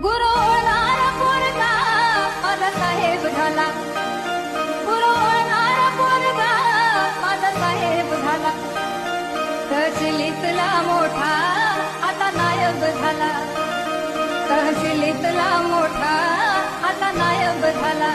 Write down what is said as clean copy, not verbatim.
गुरु होणारा पोरगा माझा साहेब झाला. गुरु होणारा पोरगा माझा साहेब झाला. तहसिलीतला मोठा आता नायब झाला. तहसिलीतला मोठा आता नायब झाला.